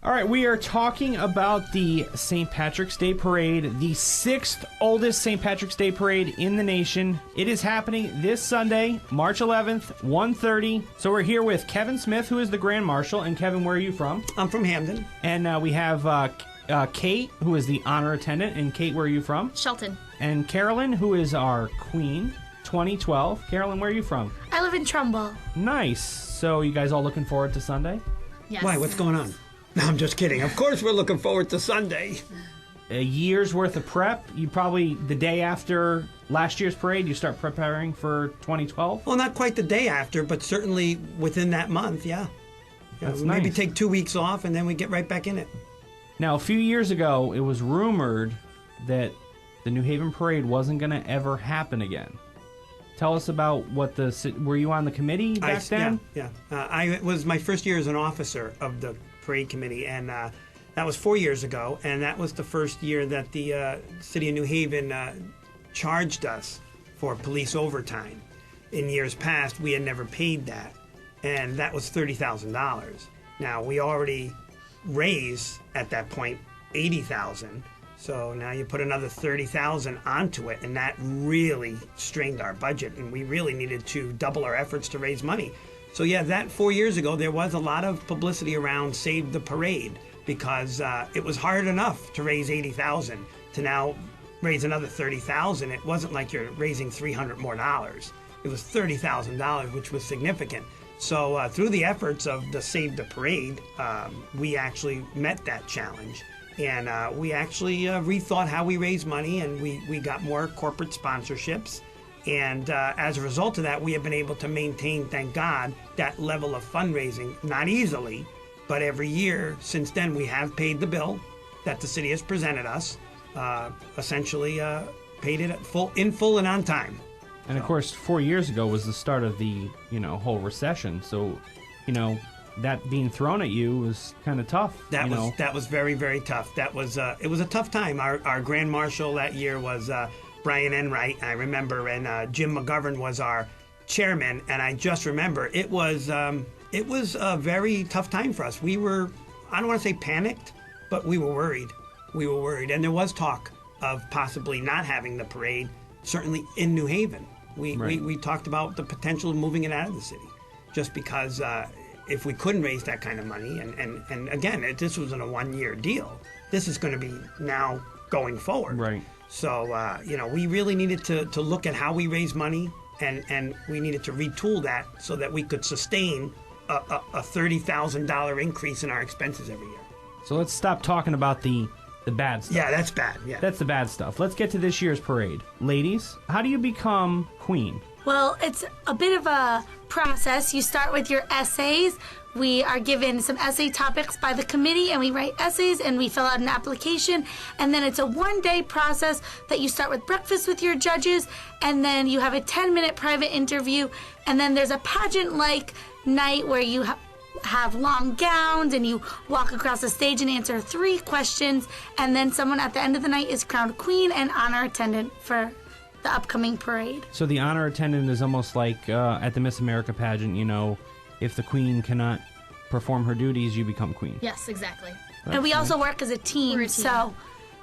All right, we are talking about the St. Patrick's Day Parade, the 6th oldest St. Patrick's Day Parade in the nation. It is happening this Sunday, March 11th, 1:30. So we're here with Kevin Smith, who is the Grand Marshal. And Kevin, where are you from? I'm from Hamden. And we have Kate, who is the Honor Attendant. And Kate, where are you from? Shelton. And Carolyn, who is our Queen, 2012. Carolyn, where are you from? I live in Trumbull. Nice. So you guys all looking forward to Sunday? Yes. Why? What's going on? No, I'm just kidding. Of course we're looking forward to Sunday. A year's worth of prep. You probably, the day after last year's parade, you start preparing for 2012? Well, not quite the day after, but certainly within that month, yeah. That's we maybe nice. take 2 weeks off and then we get right back in it. Now, a few years ago, it was rumored that the New Haven Parade wasn't going to ever happen again. Tell us about what were you on the committee back then? Yeah. It was my first year as an officer of the parade committee, and that was 4 years ago, and that was the first year that the city of New Haven charged us for police overtime. In years past, we had never paid that, and that was $30,000. Now, we already raised, at that point, $80,000. So now you put another $30,000 onto it, and that really strained our budget, and we really needed to double our efforts to raise money. So yeah, that 4 years ago, there was a lot of publicity around Save the Parade, because it was hard enough to raise $80,000 to now raise another $30,000. It wasn't like you're raising $300 more. It was $30,000, which was significant. So through the efforts of the Save the Parade, we actually met that challenge. And we actually rethought how we raise money, and we got more corporate sponsorships. And as a result of that, we have been able to maintain, thank God, that level of fundraising, not easily, but every year since then we have paid the bill that the city has presented us, essentially paid it in full and on time. And of course, 4 years ago was the start of the whole recession. So, that being thrown at you was kind of tough. That was very, very tough. It was a tough time. Our Grand Marshal that year was Brian Enright, I remember, and Jim McGovern was our chairman. And I just remember it was a very tough time for us. We were, I don't want to say panicked, but we were worried. And there was talk of possibly not having the parade, certainly in New Haven. We talked about the potential of moving it out of the city, just because if we couldn't raise that kind of money, and again, this wasn't a 1 year deal. This is going to be now going forward. Right. So, we really needed to look at how we raise money, and we needed to retool that so that we could sustain a $30,000 increase in our expenses every year. So let's stop talking about the bad stuff. Yeah, that's bad. Yeah. That's the bad stuff. Let's get to this year's parade. Ladies, how do you become queen? Well, it's a bit of a process. You start with your essays. We are given some essay topics by the committee, and we write essays, and we fill out an application. And then it's a one-day process that you start with breakfast with your judges, and then you have a 10-minute private interview, and then there's a pageant-like night where you have long gowns, and you walk across the stage and answer 3 questions, and then someone at the end of the night is crowned queen and honor attendant for the upcoming parade. So the honor attendant is almost like at the Miss America pageant, if the queen cannot perform her duties, you become queen. Yes, exactly. That's and we also work as a team, so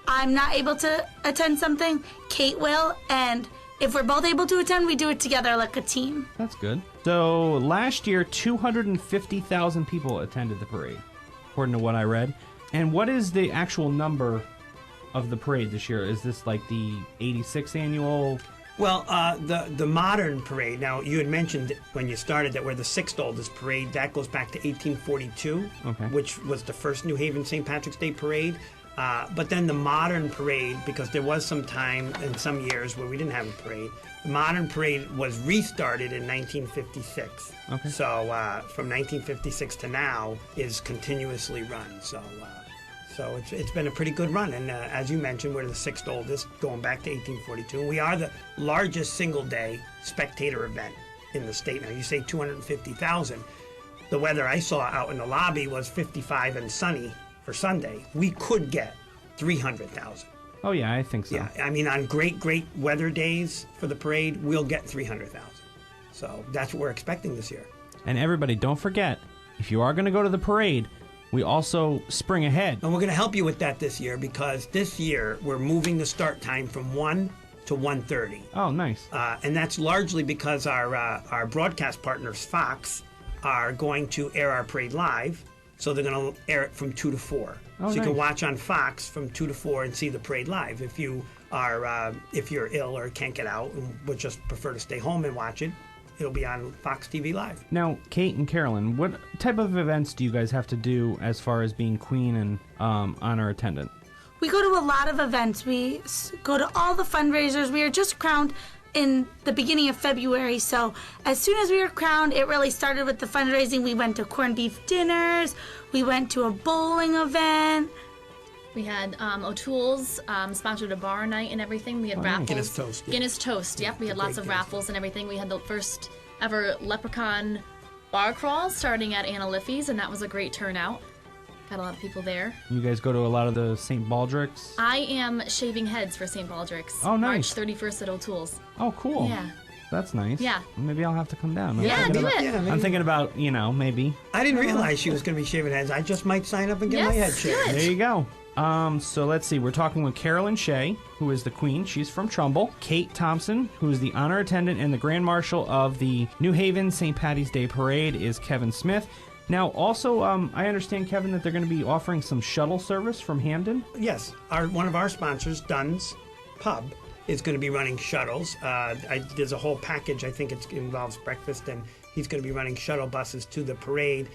I'm not able to attend something, Kate will, and if we're both able to attend, we do it together like a team. That's good. So last year, 250,000 people attended the parade, according to what I read. And what is the actual number of the parade this year? Is this like the 86th annual? Well, the modern parade, now you had mentioned when you started that we're the 6th oldest parade. That goes back to 1842, which was the first New Haven St. Patrick's Day parade. But then the modern parade, because there was some time in some years where we didn't have a parade, the modern parade was restarted in 1956. Okay. So from 1956 to now is continuously run. So it's been a pretty good run, and as you mentioned, we're the 6th oldest, going back to 1842. And we are the largest single-day spectator event in the state. Now, you say 250,000. The weather I saw out in the lobby was 55 and sunny for Sunday. We could get 300,000. Oh, yeah, I think so. Yeah, I mean, on great weather days for the parade, we'll get 300,000. So that's what we're expecting this year. And everybody, don't forget, if you are going to go to the parade, We also spring ahead. And we're going to help you with that this year, because this year we're moving the start time from 1 to 1:30. Oh, nice. And that's largely because our broadcast partners, Fox, are going to air our parade live. So they're going to air it from 2 to 4. Oh, so you nice. can watch on Fox from 2 to 4 and see the parade live. If you're ill or can't get out and would just prefer to stay home and watch it, it'll be on Fox TV Live. Now, Kate and Carolyn, what type of events do you guys have to do as far as being queen and honor attendant? We go to a lot of events. We go to all the fundraisers. We are just crowned in the beginning of February, so as soon as we were crowned, it really started with the fundraising. We went to corned beef dinners. We went to a bowling event. We had O'Toole's sponsored a bar night and everything. We had raffles. Guinness Toast. Yeah. Guinness Toast, yep. We had lots of raffles and everything. We had the first ever Leprechaun bar crawl starting at Anna Liffey's, and that was a great turnout. Got a lot of people there. You guys go to a lot of the St. Baldrick's? I am shaving heads for St. Baldrick's. Oh, nice. March 31st at O'Toole's. Oh, cool. Yeah. That's nice. Yeah. Maybe I'll have to come down. Yeah, do it. Yeah, I'm thinking about, maybe. I didn't realize she was going to be shaving heads. I just might sign up and get my head Yes, shaved. do it. There you go. So let's see. We're talking with Carolyn Shea, who is the queen. She's from Trumbull. Kate Thompson, who is the honor attendant, and the grand marshal of the New Haven St. Patty's Day Parade is Kevin Smith. Now, also, I understand, Kevin, that they're going to be offering some shuttle service from Hamden. Yes, one of our sponsors, Dunn's Pub, is going to be running shuttles. There's a whole package. I think it involves breakfast, and he's going to be running shuttle buses to the parade.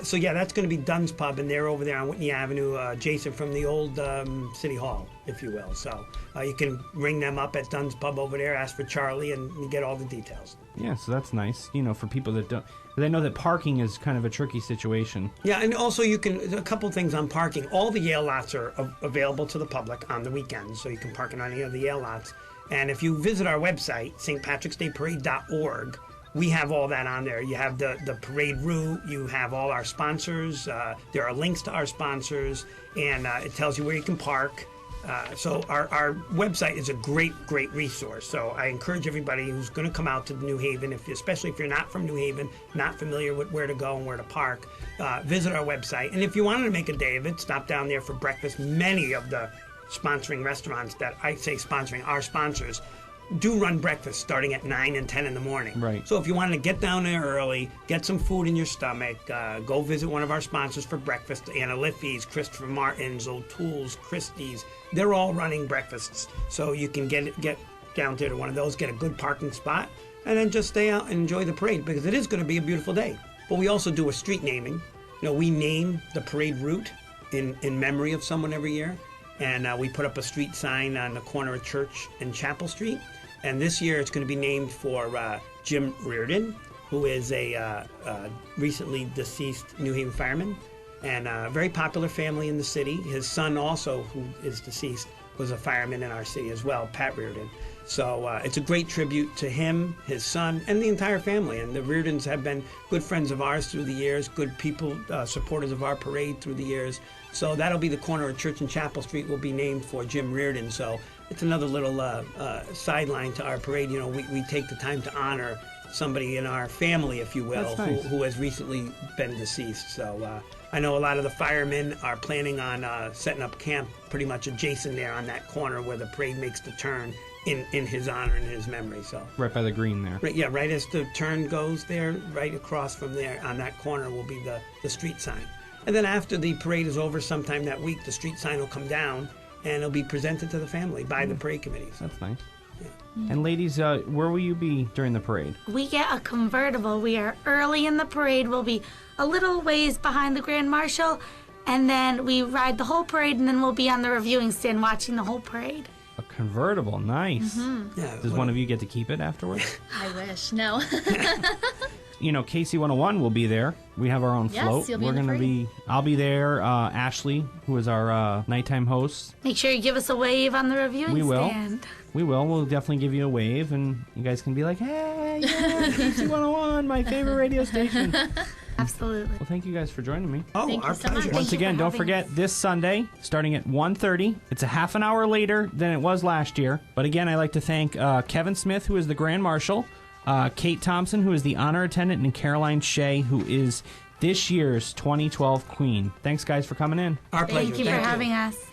So yeah, that's going to be Dunn's Pub, and they're over there on Whitney Avenue, adjacent from the old City Hall, if you will. So you can ring them up at Dunn's Pub over there, ask for Charlie, and you get all the details. Yeah, so that's nice. For people that don't, they know that parking is kind of a tricky situation. Yeah, and also a couple things on parking. All the Yale lots are available to the public on the weekends, so you can park in any of the Yale lots. And if you visit our website, stpatricksdayparade.org, we have all that on there. You have the parade route, you have all our sponsors, there are links to our sponsors, and it tells you where you can park. So our website is a great resource. So I encourage everybody who's going to come out to New Haven, especially if you're not from New Haven, not familiar with where to go and where to park, visit our website. And if you wanted to make a day of it, stop down there for breakfast. Many of the sponsoring restaurants that I say sponsoring, our sponsors, do run breakfast starting at 9 and 10 in the morning. Right. So if you wanted to get down there early, get some food in your stomach, go visit one of our sponsors for breakfast, Anna Liffey's, Christopher Martin's, O'Toole's, Christie's. They're all running breakfasts. So you can get down there to one of those, get a good parking spot, and then just stay out and enjoy the parade, because it is going to be a beautiful day. But we also do a street naming. We name the parade route in memory of someone every year. And we put up a street sign on the corner of Church and Chapel Street. And this year it's going to be named for Jim Reardon, who is a recently deceased New Haven fireman, and a very popular family in the city. His son also, who is deceased, was a fireman in our city as well, Pat Reardon. So it's a great tribute to him, his son, and the entire family. And the Reardons have been good friends of ours through the years, good people, supporters of our parade through the years. So that'll be the corner of Church and Chapel Street will be named for Jim Reardon. So it's another little sideline to our parade. We take the time to honor somebody in our family, if you will, nice. who has recently been deceased. So I know a lot of the firemen are planning on setting up camp pretty much adjacent there on that corner where the parade makes the turn in his honor and his memory. So Right by the green there. right, yeah, right as the turn goes there, right across from there on that corner will be the street sign. And then after the parade is over sometime that week, the street sign will come down and it'll be presented to the family by the parade committees. That's nice. And ladies, where will you be during the parade? We get a convertible. We are early in the parade. We'll be a little ways behind the Grand Marshal, and then we ride the whole parade, and then we'll be on the reviewing stand watching the whole parade. A convertible, nice. Yeah, Does one of you get to keep it afterwards? I wish. No. KC 101 will be there. We have our own Yes, float. you'll be We're in the gonna be. I'll be there. Ashley, who is our nighttime host, Make sure you give us a wave on the reviewing We will. stand. we will. We'll definitely give you a wave, and you guys can be like, "Hey, yeah, KC 101, my favorite radio station." Well, Absolutely. thank you guys for joining me. Oh, Thank you our so much. pleasure. Thank Once you again, for don't having forget us. this Sunday, starting at 1:30. It's a half an hour later than it was last year. But again, I'd like to thank Kevin Smith, who is the Grand Marshal, Kate Thompson, who is the Honor Attendant, and Caroline Shea, who is this year's 2012 Queen. Thanks, guys, for coming in. Our pleasure. Thank you for having us.